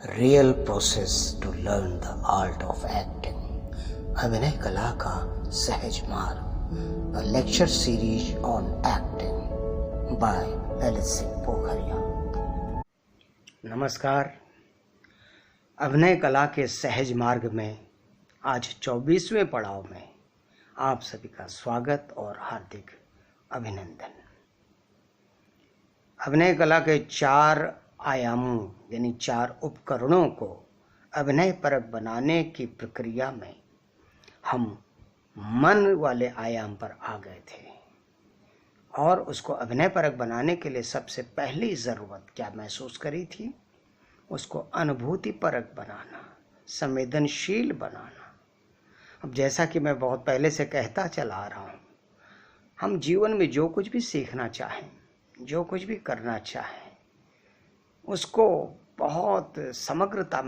Real process to learn the art of acting. अभिनय कला का सहज मार्ग, a lecture series on acting by Lalit Singh Pokhariya. नमस्कार। अभिनय कला के सहज मार्ग में आज 24वें पड़ाव में आप सभी का स्वागत और हार्दिक अभिनंदन। अभिनय कला के 4 आयामों यानी 4 उपकरणों को अभिनय परक बनाने की प्रक्रिया में हम मन वाले आयाम पर आ गए थे और उसको अभिनय परक बनाने के लिए सबसे पहली ज़रूरत क्या महसूस करी थी? उसको अनुभूति परक बनाना, संवेदनशील बनाना। अब जैसा कि मैं बहुत पहले से कहता चला आ रहा हूँ, हम जीवन में जो कुछ भी सीखना चाहें, जो कुछ भी करना चाहें, उसको बहुत समग्रता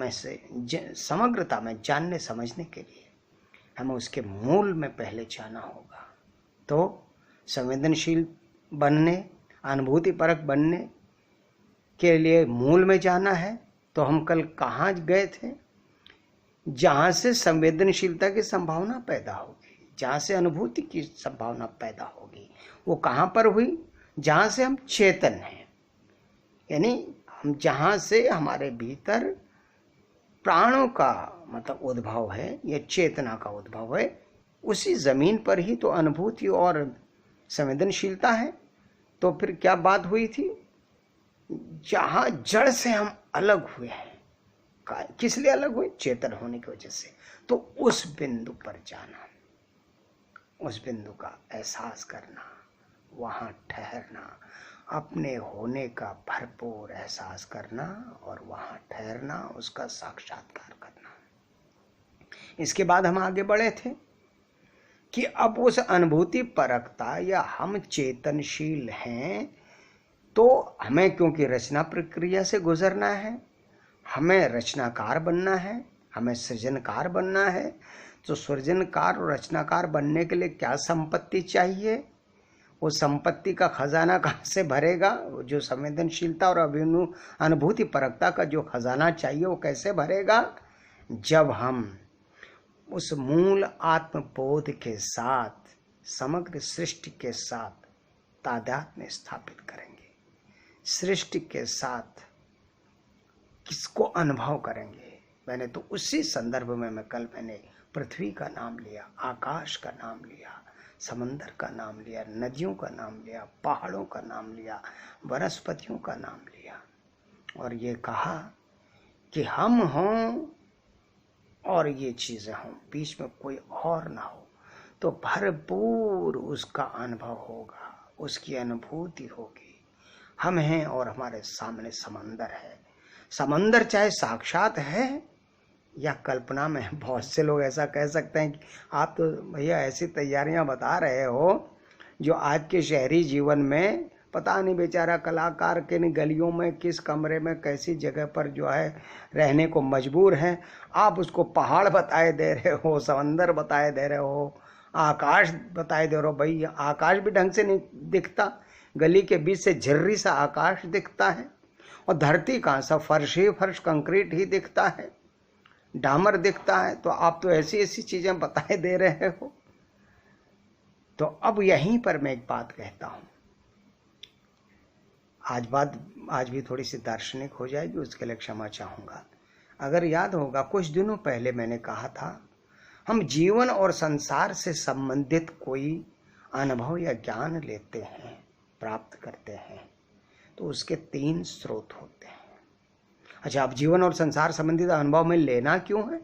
में जानने समझने के लिए हमें उसके मूल में पहले जाना होगा। तो संवेदनशील बनने, अनुभूति परक बनने के लिए मूल में जाना है। तो हम कल कहाँ गए थे? जहाँ से संवेदनशीलता की संभावना पैदा होगी, जहाँ से अनुभूति की संभावना पैदा होगी, वो कहाँ पर हुई? जहाँ से हम चेतन हैं, यानी हम जहाँ से हमारे भीतर प्राणों का मतलब उद्भव है या चेतना का उद्भव है, उसी जमीन पर ही तो अनुभूति और संवेदनशीलता है। तो फिर क्या बात हुई थी? जहाँ जड़ से हम अलग हुए हैं, किस लिए अलग हुए? चेतन होने की वजह से। तो उस बिंदु पर जाना, उस बिंदु का एहसास करना, वहाँ ठहरना, अपने होने का भरपूर एहसास करना और वहाँ ठहरना, उसका साक्षात्कार करना। इसके बाद हम आगे बढ़े थे कि अब उस अनुभूति परकता या हम चेतनशील हैं, तो हमें क्योंकि रचना प्रक्रिया से गुजरना है, हमें रचनाकार बनना है, हमें सृजनकार बनना है। तो सृजनकार और रचनाकार बनने के लिए क्या संपत्ति चाहिए? वो संपत्ति का खजाना कहाँ से भरेगा? जो संवेदनशीलता और अनुभूति परकता का जो खजाना चाहिए वो कैसे भरेगा? जब हम उस मूल आत्मबोध के साथ समग्र सृष्टि के साथ तादात्म्य स्थापित करेंगे, सृष्टि के साथ किसको अनुभव करेंगे। मैंने तो उसी संदर्भ में मैंने पृथ्वी का नाम लिया, आकाश का नाम लिया, समंदर का नाम लिया, नदियों का नाम लिया, पहाड़ों का नाम लिया, वनस्पतियों का नाम लिया और ये कहा कि हम हों और ये चीज़ें हों, बीच में कोई और ना हो, तो भरपूर उसका अनुभव होगा, उसकी अनुभूति होगी। हम हैं और हमारे सामने समंदर है। समंदर चाहे साक्षात है या कल्पना में। बहुत से लोग ऐसा कह सकते हैं कि आप तो भैया ऐसी तैयारियां बता रहे हो जो आज के शहरी जीवन में पता नहीं बेचारा कलाकार के गलियों में किस कमरे में कैसी जगह पर जो है रहने को मजबूर हैं। आप उसको पहाड़ बताए दे रहे हो, समंदर बताए दे रहे हो, आकाश बताए दे रहे हो। भाई आकाश भी ढंग से नहीं दिखता, गली के बीच से झिर्री सा आकाश दिखता है और धरती कहाँ सा फर्श ही फर्श, कंक्रीट ही दिखता है, डामर दिखता है। तो आप तो ऐसी ऐसी चीजें बताए दे रहे हो। तो अब यहीं पर मैं एक बात कहता हूं, आज भी थोड़ी सी दार्शनिक हो जाएगी, उसके लिए क्षमा चाहूंगा। अगर याद होगा, कुछ दिनों पहले मैंने कहा था, हम जीवन और संसार से संबंधित कोई अनुभव या ज्ञान लेते हैं, प्राप्त करते हैं, तो उसके 3 स्रोत होते हैं। अच्छा, अब जीवन और संसार संबंधित अनुभव में लेना क्यों है?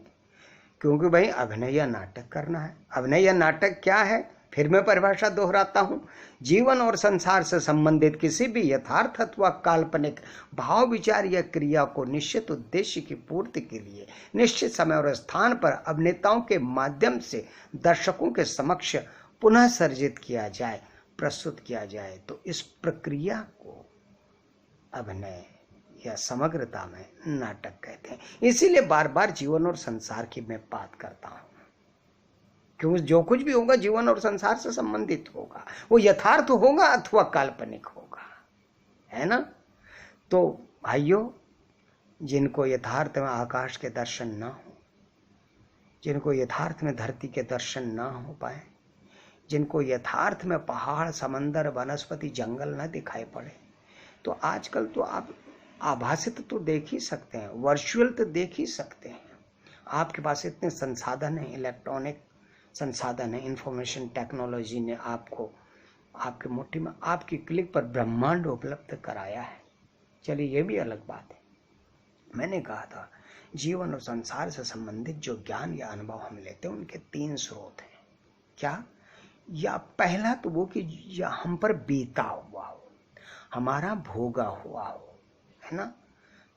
क्योंकि भाई अभिनय या नाटक करना है। अभिनय या नाटक क्या है? फिर मैं परिभाषा दोहराता हूँ, जीवन और संसार से संबंधित किसी भी यथार्थ अथवा काल्पनिक भाव, विचार या क्रिया को निश्चित उद्देश्य की पूर्ति के लिए निश्चित समय और स्थान पर अभिनेताओं के माध्यम से दर्शकों के समक्ष पुनः सर्जित किया जाए, प्रस्तुत किया जाए। तो इस प्रक्रिया को अभिनय या समग्रता में नाटक कहते हैं। इसीलिए बार बार जीवन और संसार की मैं बात करता हूं, क्योंकि जो कुछ भी होगा जीवन और संसार से संबंधित होगा, वो यथार्थ होगा अथवा काल्पनिक होगा, है ना? तो भाइयों, जिनको यथार्थ में आकाश के दर्शन ना हो, जिनको यथार्थ में धरती के दर्शन ना हो पाए, जिनको यथार्थ में पहाड़, समंदर, वनस्पति, जंगल न दिखाई पड़े, तो आजकल तो आप आभासित तो देख ही सकते हैं, वर्चुअल तो देख ही सकते हैं। आपके पास इतने संसाधन हैं, इलेक्ट्रॉनिक संसाधन है, इंफॉर्मेशन टेक्नोलॉजी ने आपको आपके मुट्ठी में, आपकी क्लिक पर ब्रह्मांड उपलब्ध कराया है। चलिए ये भी अलग बात है। मैंने कहा था जीवन और संसार से संबंधित जो ज्ञान या अनुभव हम लेते हैं उनके 3 स्रोत हैं। क्या? या पहला तो वो कि या हम पर बीता हुआ हो, हमारा भोगा हुआ हो, है ना,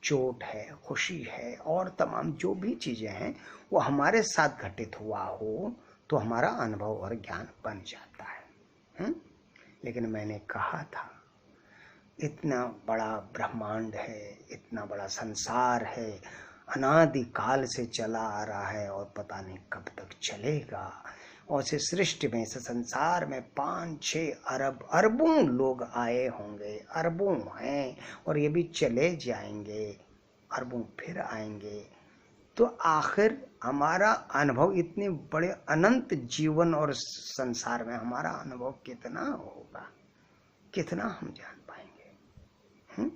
चोट है, खुशी है और तमाम जो भी चीजें हैं वो हमारे साथ घटित हुआ हो तो हमारा अनुभव और ज्ञान बन जाता है। लेकिन मैंने कहा था इतना बड़ा ब्रह्मांड है, इतना बड़ा संसार है, अनादि काल से चला आ रहा है और पता नहीं कब तक चलेगा। और इस सृष्टि में, इस संसार में 5-6 अरब अरबों लोग आए होंगे, अरबों हैं और ये भी चले जाएंगे, अरबों फिर आएंगे। तो आखिर हमारा अनुभव इतने बड़े अनंत जीवन और संसार में हमारा अनुभव कितना होगा, कितना हम जान पाएंगे?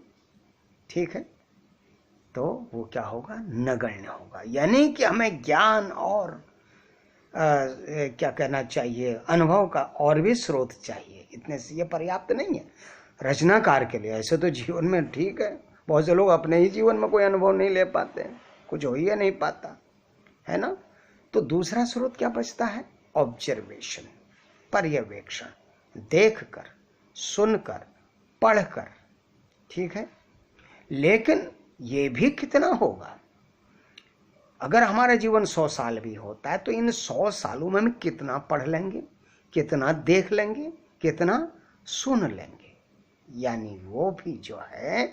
ठीक है, तो वो क्या होगा? नगण्य होगा। यानी कि हमें ज्ञान और क्या कहना चाहिए, अनुभव का और भी स्रोत चाहिए। इतने से ये पर्याप्त नहीं है रचनाकार के लिए। ऐसे तो जीवन में ठीक है, बहुत से लोग अपने ही जीवन में कोई अनुभव नहीं ले पाते हैं, कुछ हो ही नहीं पाता है ना। तो दूसरा स्रोत क्या बचता है? ऑब्जर्वेशन, पर्यवेक्षण, देखकर, सुनकर, पढ़कर। ठीक है, लेकिन ये भी कितना होगा? अगर हमारा जीवन 100 साल भी होता है तो इन 100 सालों में हम कितना पढ़ लेंगे, कितना देख लेंगे, कितना सुन लेंगे। यानी वो भी जो है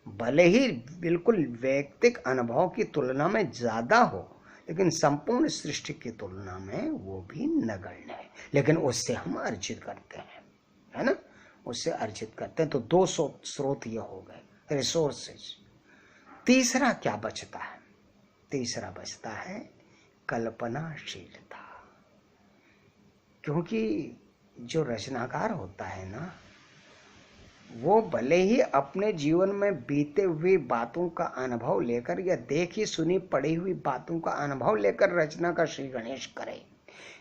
भले ही बिल्कुल वैयक्तिक अनुभव की तुलना में ज्यादा हो, लेकिन संपूर्ण सृष्टि की तुलना में वो भी नगण्य है। लेकिन उससे हम अर्जित करते हैं, है ना, उससे अर्जित करते हैं। तो 2 स्रोत ये हो गए, रिसोर्सेज। तीसरा क्या बचता है? तीसरा बचता है कल्पनाशीलता। क्योंकि जो रचनाकार होता है ना, वो भले ही अपने जीवन में बीते हुई बातों का अनुभव लेकर या देखी सुनी पढ़ी हुई बातों का अनुभव लेकर रचना का श्री गणेश करे,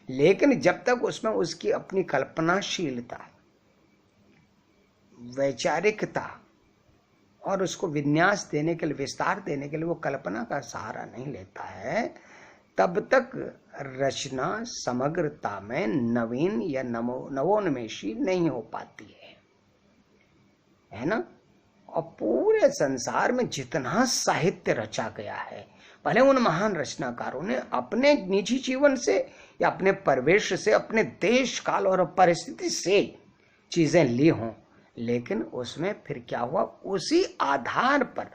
लेकिन जब तक उसमें उसकी अपनी कल्पनाशीलता, वैचारिकता और उसको विन्यास देने के लिए, विस्तार देने के लिए वो कल्पना का सहारा नहीं लेता है, तब तक रचना समग्रता में नवीन या नवोन्मेषी नहीं हो पाती है ना। और पूरे संसार में जितना साहित्य रचा गया है, भले उन महान रचनाकारों ने अपने निजी जीवन से या अपने परिवेश से, अपने देश काल और परिस्थिति से चीजें ली हों, लेकिन उसमें फिर क्या हुआ, उसी आधार पर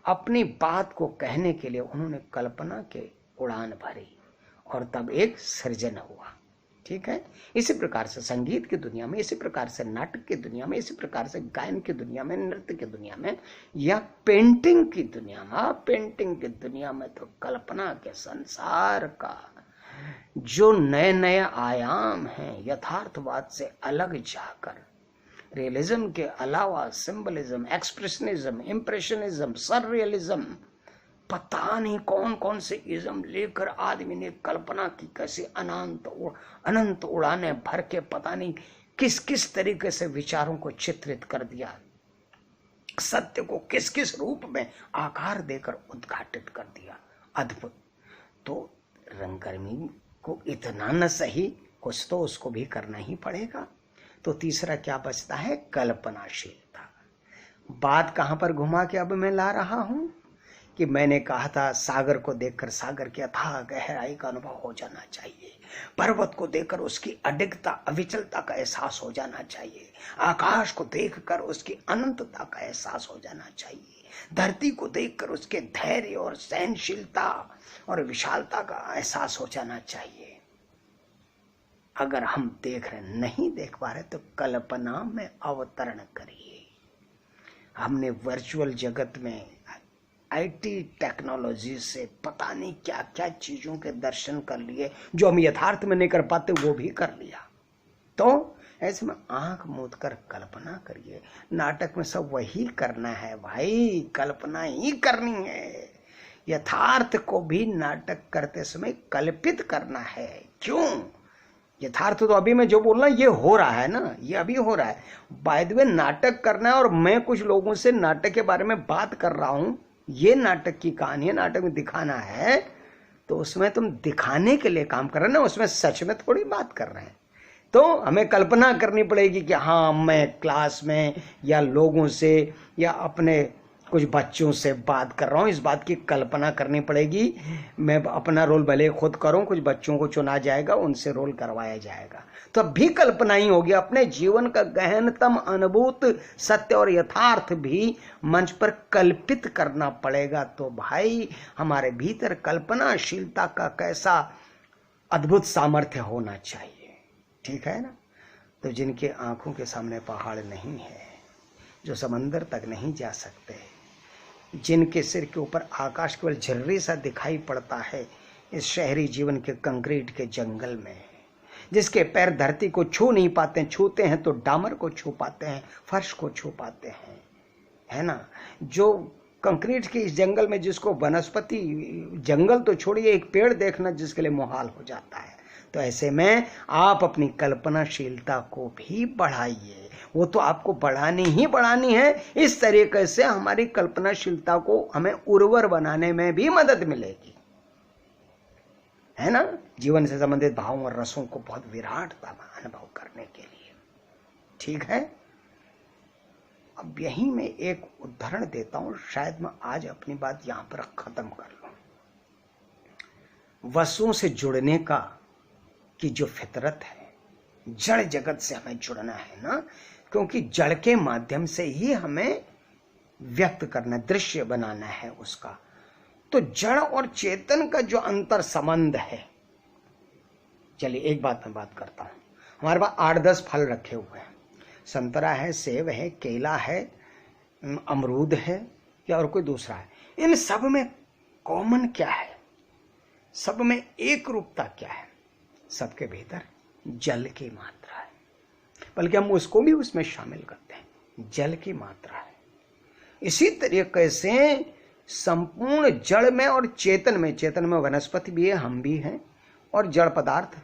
अपनी बात को कहने के लिए उन्होंने कल्पना के उड़ान भरी और तब एक सृजन हुआ। ठीक है, इसी प्रकार से संगीत की दुनिया में, इसी प्रकार से नाटक की दुनिया में, इसी प्रकार से गायन की दुनिया में, नृत्य की दुनिया में या पेंटिंग की दुनिया में, पेंटिंग की दुनिया में तो कल्पना के संसार का जो नए नए आयाम हैं, यथार्थवाद से अलग जाकर रियलिज्म के अलावा सिंबलिज्म, एक्सप्रेशनिज्म, इम्प्रेशनिज्म, सररियलिज्म, पता नहीं कौन कौन से इज्म लेकर आदमी ने कल्पना की कैसे अनंत उड़ाने भर के पता नहीं किस किस तरीके से विचारों को चित्रित कर दिया, सत्य को किस किस रूप में आकार देकर उद्घाटित कर दिया। अद्भुत। तो रंगकर्मी को इतना न सही, कुछ तो उसको भी करना ही पड़ेगा। तो तीसरा क्या बचता है? कल्पनाशीलता। बात कहां पर घुमा के अब मैं ला रहा हूं कि मैंने कहा था सागर को देखकर सागर की अथाह गहराई का अनुभव हो जाना चाहिए, पर्वत को देखकर उसकी अडिगता, अविचलता का एहसास हो जाना चाहिए, आकाश को देखकर उसकी अनंतता का एहसास हो जाना चाहिए, धरती को देखकर उसके धैर्य और सहनशीलता और विशालता का एहसास हो जाना चाहिए। अगर हम देख रहे, नहीं देख पा रहे, तो कल्पना में अवतरण करिए। हमने वर्चुअल जगत में आईटी टेक्नोलॉजी से पता नहीं क्या क्या चीजों के दर्शन कर लिए, जो हम यथार्थ में नहीं कर पाते वो भी कर लिया। तो ऐसे में आंख मूंद कर कल्पना करिए। नाटक में सब वही करना है भाई, कल्पना ही करनी है। यथार्थ को भी नाटक करते समय कल्पित करना है। क्यों? यथार्थ तो अभी मैं जो बोल रहा ये हो रहा है ना, ये अभी हो रहा है। बाय द वे नाटक करना है, और मैं कुछ लोगों से नाटक के बारे में बात कर रहा हूं। ये नाटक की कहानी है, नाटक में दिखाना है, तो उसमें तुम दिखाने के लिए काम कर रहे हो ना, उसमें सच में थोड़ी बात कर रहे हैं। तो हमें कल्पना करनी पड़ेगी कि हाँ, मैं क्लास में या लोगों से या अपने कुछ बच्चों से बात कर रहा हूँ, इस बात की कल्पना करनी पड़ेगी। मैं अपना रोल भले खुद करूँ, कुछ बच्चों को चुना जाएगा, उनसे रोल करवाया जाएगा, तो अब भी कल्पना ही होगी। अपने जीवन का गहनतम अनुभूत सत्य और यथार्थ भी मंच पर कल्पित करना पड़ेगा। तो भाई हमारे भीतर कल्पनाशीलता का कैसा अद्भुत सामर्थ्य होना चाहिए, ठीक है ना। तो जिनके आंखों के सामने पहाड़ नहीं है, जो समंदर तक नहीं जा सकते, जिनके सिर के ऊपर आकाश केवल झर्री सा दिखाई पड़ता है इस शहरी जीवन के कंक्रीट के जंगल में, जिसके पैर धरती को छू नहीं पाते, छूते हैं तो डामर को छू पाते हैं, फर्श को छू पाते हैं, है ना। जो कंक्रीट के इस जंगल में, जिसको वनस्पति जंगल तो छोड़िए, एक पेड़ देखना जिसके लिए मुहाल हो जाता है। तो ऐसे में आप अपनी कल्पनाशीलता को भी बढ़ाइए। वो तो आपको बढ़ानी ही बढ़ानी है। इस तरीके से हमारी कल्पनाशीलता को हमें उर्वर बनाने में भी मदद मिलेगी, है ना। जीवन से संबंधित भावों और रसों को बहुत विराटता में अनुभव करने के लिए, ठीक है। अब यही मैं एक उदाहरण देता हूं, शायद मैं आज अपनी बात यहां पर खत्म कर लूं। वस्तुओं से जुड़ने का की जो फितरत है, जड़ जगत से हमें जुड़ना है ना, क्योंकि जड़ के माध्यम से ही हमें व्यक्त करना, दृश्य बनाना है उसका। तो जड़ और चेतन का जो अंतर संबंध है, चलिए एक बात मैं बात करता हूं। हमारे पास 8-10 फल रखे हुए हैं, संतरा है, सेब है, केला है, अमरूद है या और कोई दूसरा है। इन सब में कॉमन क्या है? सब में एक रूपता क्या है? सबके भीतर जल की मात्रा है, बल्कि हम उसको भी उसमें शामिल करते हैं, जल की मात्रा है। इसी तरीके से संपूर्ण जड़ में और चेतन में वनस्पति भी है, हम भी हैं, और जड़ पदार्थ,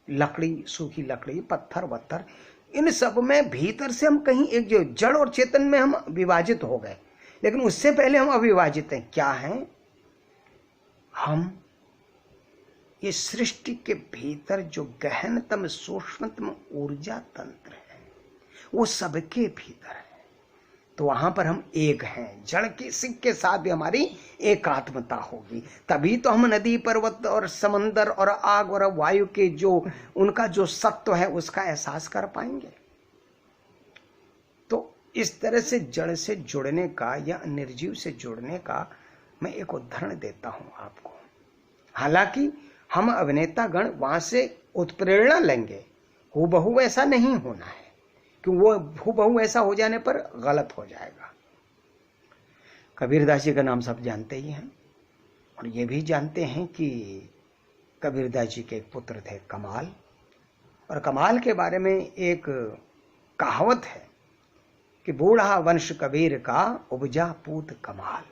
लकड़ी, सूखी लकड़ी, पत्थर वत्थर, इन सब में भीतर से हम कहीं एक, जो जड़ और चेतन में हम विभाजित हो गए, लेकिन उससे पहले हम अविभाजित हैं। क्या हैं हम? ये सृष्टि के भीतर जो गहनतम सूक्ष्मतम ऊर्जा तंत्र है, वो सबके भीतर है। तो वहां पर हम एक हैं। जड़ के सिक के साथ भी हमारी एकात्मता होगी, तभी तो हम नदी, पर्वत और समंदर और आग और वायु के जो उनका जो सत्व है उसका एहसास कर पाएंगे। तो इस तरह से जड़ से जुड़ने का या निर्जीव से जुड़ने का मैं एक उदाहरण देता हूं आपको। हालांकि हम अभिनेता गण वहां से उत्प्रेरणा लेंगे, हूबहू ऐसा नहीं होना है, क्योंकि वो हूबहू ऐसा हो जाने पर गलत हो जाएगा। कबीरदास जी का नाम सब जानते ही हैं, और ये भी जानते हैं कि कबीरदास जी के एक पुत्र थे कमाल, और कमाल के बारे में एक कहावत है कि बूढ़ा वंश कबीर का उपजा पूत कमाल।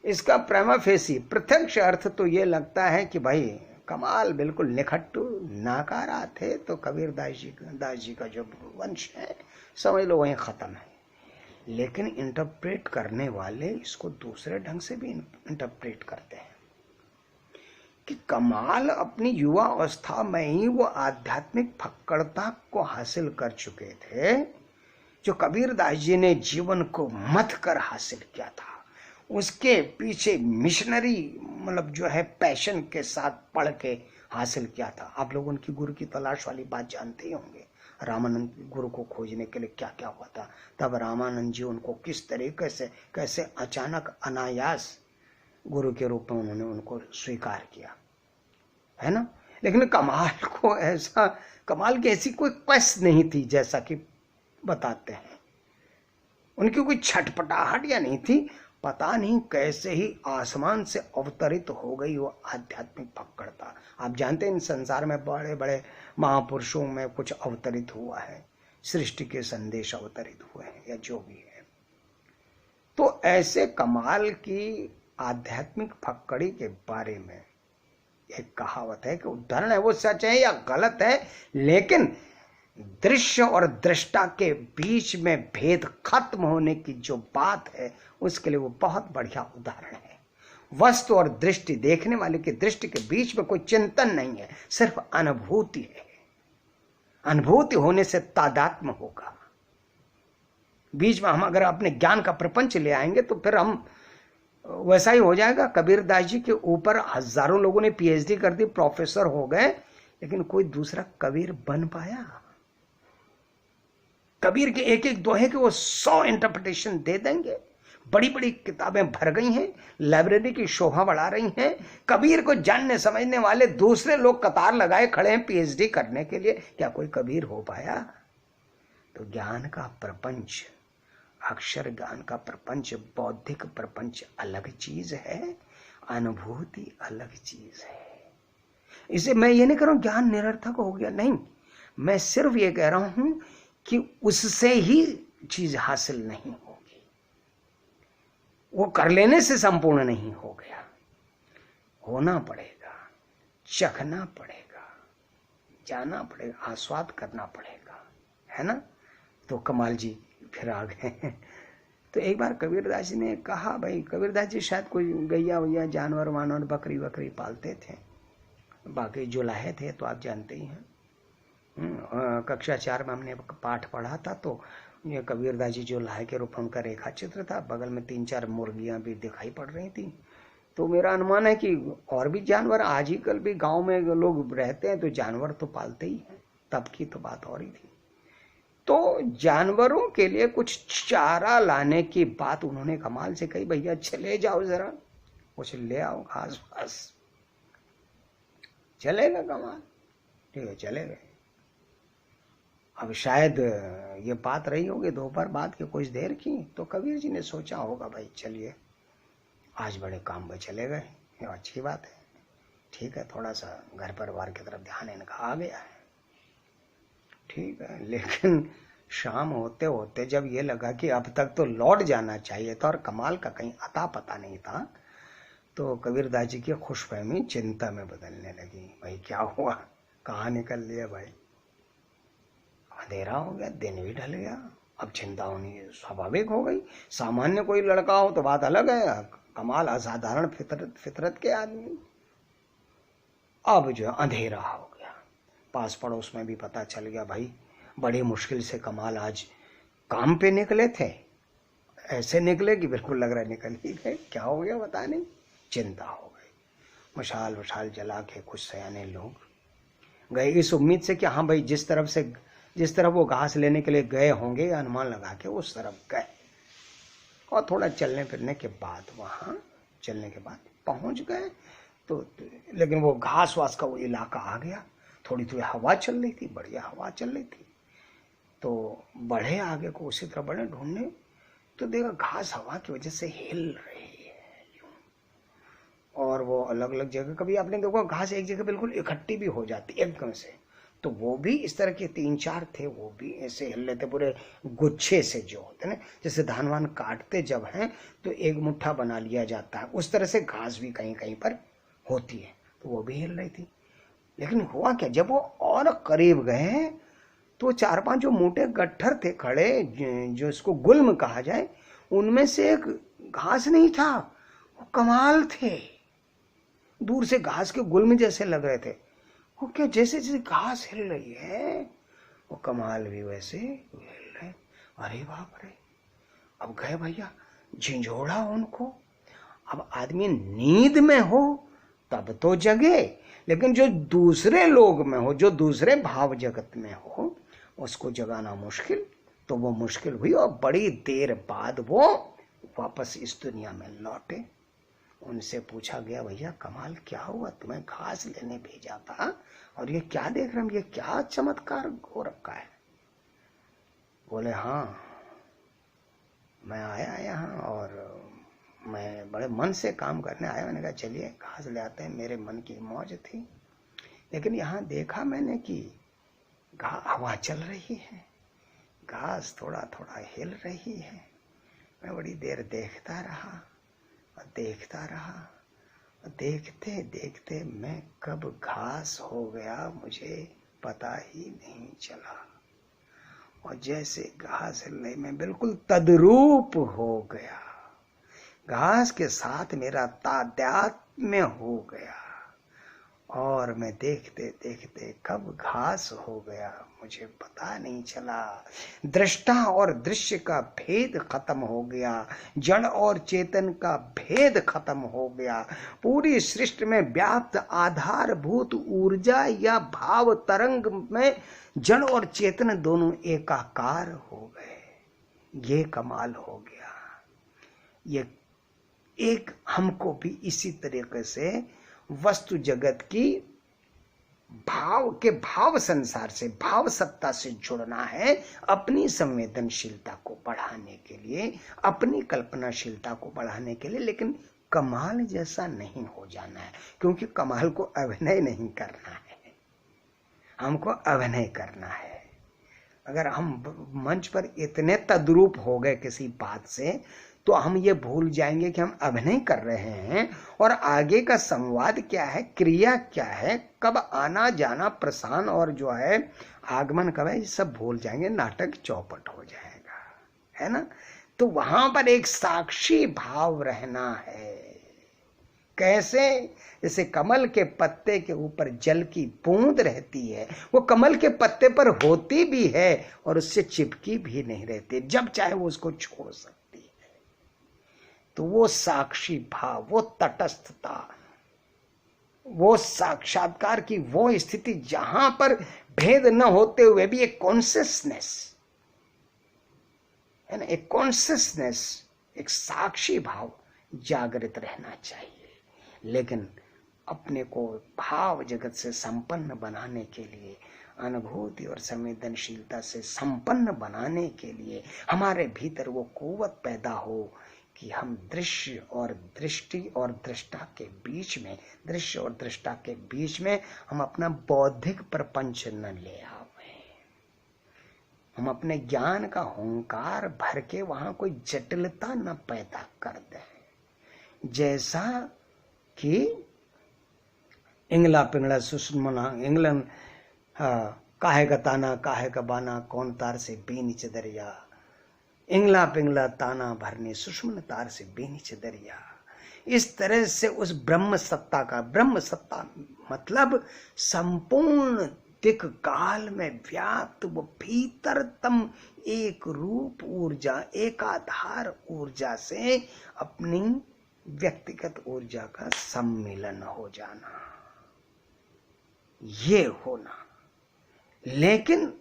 इसका प्रेमा फेसी प्रत्यक्ष अर्थ तो ये लगता है कि भाई कमाल बिल्कुल निखट्टू नाकारा थे, तो कबीरदास जी का जो वंश है समझ लो वहीं खत्म है। लेकिन इंटरप्रेट करने वाले इसको दूसरे ढंग से भी इंटरप्रेट करते हैं कि कमाल अपनी युवा अवस्था में ही वो आध्यात्मिक फक्कड़ता को हासिल कर चुके थे जो कबीरदास जी ने जीवन को मथ कर हासिल किया था। उसके पीछे मिशनरी मतलब जो है पैशन के साथ पढ़ के हासिल किया था। आप लोग उनकी गुरु की तलाश वाली बात जानते ही होंगे। रामानंद गुरु को खोजने के लिए क्या क्या हुआ था, तब रामानंद जी उनको किस तरीके से, कैसे अचानक अनायास गुरु के रूप में उन्होंने उनको स्वीकार किया, है ना। लेकिन कमाल की ऐसी कोई क्वेस्ट नहीं थी जैसा कि बताते हैं। उनकी कोई छटपटाहट या नहीं थी, पता नहीं कैसे ही आसमान से अवतरित हो गई वो आध्यात्मिक पकड़ता। आप जानते हैं इन संसार में बड़े बड़े महापुरुषों में कुछ अवतरित हुआ है, सृष्टि के संदेश अवतरित हुए हैं या जो भी है। तो ऐसे कमाल की आध्यात्मिक फक्कड़ी के बारे में एक कहावत है कि उदाहरण है, वो सच है या गलत है, लेकिन दृश्य और दृष्टा के बीच में भेद खत्म होने की जो बात है उसके लिए वो बहुत बढ़िया उदाहरण है। वस्तु और दृष्टि, देखने वाले की दृष्टि के बीच में कोई चिंतन नहीं है, सिर्फ अनुभूति है। अनुभूति होने से तादात्म्य होगा। बीच में हम अगर अपने ज्ञान का प्रपंच ले आएंगे तो फिर हम वैसा ही हो जाएगा। कबीर दास जी के ऊपर हजारों लोगों ने पीएचडी कर दी, प्रोफेसर हो गए, लेकिन कोई दूसरा कबीर बन पाया? कबीर के एक एक दोहे के वो 100 इंटरप्रिटेशन दे देंगे। बड़ी बड़ी किताबें भर गई हैं, लाइब्रेरी की शोभा बढ़ा रही हैं। कबीर को जानने समझने वाले दूसरे लोग कतार लगाए खड़े हैं पीएचडी करने के लिए। क्या कोई कबीर हो पाया? तो ज्ञान का प्रपंच, अक्षर ज्ञान का प्रपंच, बौद्धिक प्रपंच अलग चीज है, अनुभूति अलग चीज है। इसे मैं ये नहीं कह रहा हूं ज्ञान निरर्थक हो गया, नहीं। मैं सिर्फ ये कह रहा हूं कि उससे ही चीज हासिल नहीं होगी, वो कर लेने से संपूर्ण नहीं हो गया। होना पड़ेगा, चखना पड़ेगा, जाना पड़ेगा, आस्वाद करना पड़ेगा, है ना। तो कमाल जी फिर आ गए। तो एक बार कबीरदास जी ने कहा, भाई कबीरदास जी शायद कोई गैया वैया जानवर वानवर बकरी वकरी पालते थे, बाकी जुलाहे थे तो आप जानते ही हैं। कक्षा 4 में हमने पाठ पढ़ा था, तो ये कबीरदास जी जो लाहे के रूप में उनका रेखा चित्र था, बगल में 3-4 मुर्गियां भी दिखाई पड़ रही थी। तो मेरा अनुमान है कि और भी जानवर आज ही कल भी गांव में लोग रहते हैं तो जानवर तो पालते ही हैं, तब की तो बात और ही थी। तो जानवरों के लिए कुछ चारा लाने की बात उन्होंने कमाल से कही, भैया चले जाओ जरा कुछ ले आओ घास वास। चलेगा कमाल, ठीक है चले गए। अब शायद ये बात रही होगी दोपहर बाद के कुछ देर की, तो कबीर जी ने सोचा होगा भाई चलिए आज बड़े काम में चले गए, ये अच्छी बात है, ठीक है, थोड़ा सा घर परिवार की तरफ ध्यान इनका आ गया है, ठीक है। लेकिन शाम होते होते जब ये लगा कि अब तक तो लौट जाना चाहिए था और कमाल का कहीं अता पता नहीं था, तो कबीरदास जी की खुशफहमी चिंता में बदलने लगी। भाई क्या हुआ, कहाँ निकल लिया भाई, अंधेरा हो गया, दिन भी ढल गया, अब चिंता होनी स्वाभाविक हो गई। सामान्य कोई लड़का हो तो बात अलग है, कमाल असाधारण फितरत के आदमी। अब जो अंधेरा हो गया, पास पड़ोस में भी पता चल गया, भाई बड़ी मुश्किल से कमाल आज काम पे निकले थे, ऐसे निकले कि बिल्कुल लग रहा है निकल ही गए, क्या हो गया पता नहीं। चिंता हो गई। मशाल वशाल जला के कुछ सयाने लोग गए इस उम्मीद से कि हाँ भाई जिस तरफ वो घास लेने के लिए गए होंगे अनुमान लगा के उस तरफ गए, और थोड़ा चलने फिरने के बाद वहां चलने के बाद पहुंच गए। तो लेकिन वो घास वास का वो इलाका आ गया, थोड़ी थोड़ी हवा चल रही थी, बढ़िया हवा चल रही थी। तो बढ़े आगे को, उसी तरह बढ़े ढूंढने, तो देखा घास हवा की वजह से हिल रही है यूं, और वो अलग अलग जगह, कभी आपने देखा घास एक जगह बिल्कुल इकट्ठी भी हो जाती एकदम से, तो वो भी इस तरह के 3-4 थे, वो भी ऐसे हिल रहे थे पूरे गुच्छे से, जो होते ना जैसे धान वान काटते जब हैं तो एक मुट्ठा बना लिया जाता है, उस तरह से घास भी कहीं कहीं पर होती है, तो वो भी हिल रही थी। लेकिन हुआ क्या, जब वो और करीब गए तो 4-5 जो मोटे गट्ठर थे खड़े, जो इसको गुल्म कहा जाए, उनमें से एक घास नहीं था, वो कमाल थे, दूर से घास के गुल्म जैसे लग रहे थे। वो क्या जैसे जैसे घास हिल रही है वो कमाल भी वैसे हिल रहे। अरे बाप रे, अब गए भैया, झिंझोड़ा उनको। अब आदमी नींद में हो तब तो जगे, लेकिन जो दूसरे लोग में हो, जो दूसरे भाव जगत में हो, उसको जगाना मुश्किल। तो वो मुश्किल हुई और बड़ी देर बाद वो वापस इस दुनिया में लौटे। उनसे पूछा गया, भैया कमाल क्या हुआ, तुम्हें घास लेने भेजा था और ये क्या देख रहे हम, ये क्या चमत्कार हो रखा है। बोले हाँ मैं आया यहाँ और मैं बड़े मन से काम करने आया। मैंने कहा चलिए घास ले आते हैं, मेरे मन की मौज थी। लेकिन यहाँ देखा मैंने कि हवा चल रही है, घास थोड़ा थोड़ा हिल रही है। मैं बड़ी देर देखता रहा और देखता रहा, और देखते देखते मैं कब घास हो गया मुझे पता ही नहीं चला। और जैसे घास हिलने में बिल्कुल तद्रूप हो गया, घास के साथ मेरा तादात्म्य हो गया। और मैं देखते देखते कब घास हो गया मुझे पता नहीं चला। दृष्टा और दृश्य का भेद खत्म हो गया, जड़ और चेतन का भेद खत्म हो गया। पूरी सृष्टि में व्याप्त आधारभूत ऊर्जा या भाव तरंग में जड़ और चेतन दोनों एकाकार हो गए। ये कमाल हो गया। ये एक हमको भी इसी तरीके से वस्तु जगत की भाव के भाव संसार से, भाव सत्ता से जुड़ना है, अपनी संवेदनशीलता को बढ़ाने के लिए, अपनी कल्पनाशीलता को बढ़ाने के लिए। लेकिन कमाल जैसा नहीं हो जाना है, क्योंकि कमाल को अभिनय नहीं करना है, हमको अभिनय करना है। अगर हम मंच पर इतने तद्रूप हो गए किसी बात से, तो हम ये भूल जाएंगे कि हम अभिनय कर रहे हैं और आगे का संवाद क्या है, क्रिया क्या है, कब आना जाना, प्रस्थान और जो है आगमन कब है, ये सब भूल जाएंगे। नाटक चौपट हो जाएगा, है ना। तो वहां पर एक साक्षी भाव रहना है। कैसे? जैसे कमल के पत्ते के ऊपर जल की बूंद रहती है, वो कमल के पत्ते पर होती भी है और उससे चिपकी भी नहीं रहती, जब चाहे वो उसको छोड़ सकती। तो वो साक्षी भाव, वो तटस्थता, वो साक्षात्कार की वो स्थिति जहां पर भेद न होते हुए भी एक कॉन्शियसनेस है ना, एक कॉन्शियसनेस, एक साक्षी भाव जागृत रहना चाहिए। लेकिन अपने को भाव जगत से संपन्न बनाने के लिए, अनुभूति और संवेदनशीलता से संपन्न बनाने के लिए हमारे भीतर वो कुव्वत पैदा हो कि हम दृश्य और दृष्टि और दृष्टा के बीच में, दृश्य और दृष्टा के बीच में हम अपना बौद्धिक प्रपंच न ले आवे। हम अपने ज्ञान का हुंकार भर के वहां कोई जटिलता न पैदा कर दें। जैसा कि इंगला पिंगला सुषमना इंग्लैंड काहे का ताना काहे का बाना, कौन तार से बेनीच दरिया, इंगला पिंगला ताना भरने सुषमन तार से बेनीच दरिया। इस तरह से उस ब्रह्म सत्ता का, ब्रह्म सत्ता मतलब संपूर्ण दिक काल में व्याप्त वो भीतरतम एक रूप ऊर्जा, एकाधार ऊर्जा से अपनी व्यक्तिगत ऊर्जा का सम्मिलन हो जाना, ये होना। लेकिन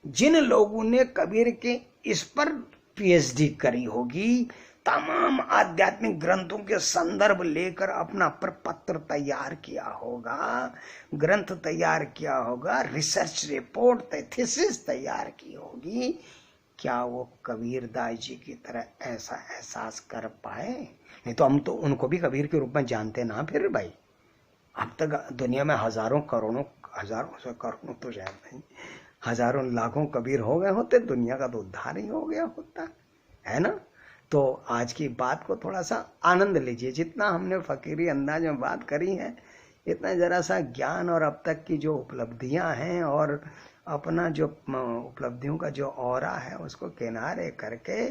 जिन लोगों ने कबीर के इस पर पीएचडी करी होगी, तमाम आध्यात्मिक ग्रंथों के संदर्भ लेकर अपना प्रपत्र तैयार किया होगा, ग्रंथ तैयार किया होगा, रिसर्च रिपोर्ट, थीसिस तैयार की होगी, क्या वो कबीरदास जी की तरह ऐसा एहसास कर पाए? नहीं तो हम तो उनको भी कबीर के रूप में जानते ना फिर भाई। अब तक दुनिया में हजारों करोड़ों, हजारों से करोड़ों तो शायद नहीं, हजारों लाखों कबीर हो गए होते, दुनिया का तो उद्धार ही हो गया होता, है ना। तो आज की बात को थोड़ा सा आनंद लीजिए। जितना हमने फकीरी अंदाज में बात करी है, इतना जरा सा ज्ञान और अब तक की जो उपलब्धियां हैं और अपना जो उपलब्धियों का जो ऑरा है उसको किनारे करके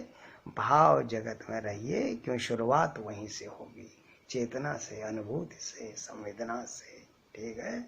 भाव जगत में रहिए, क्यों शुरुआत वहीं से होगी, चेतना से, अनुभूति से, संवेदना से। ठीक है।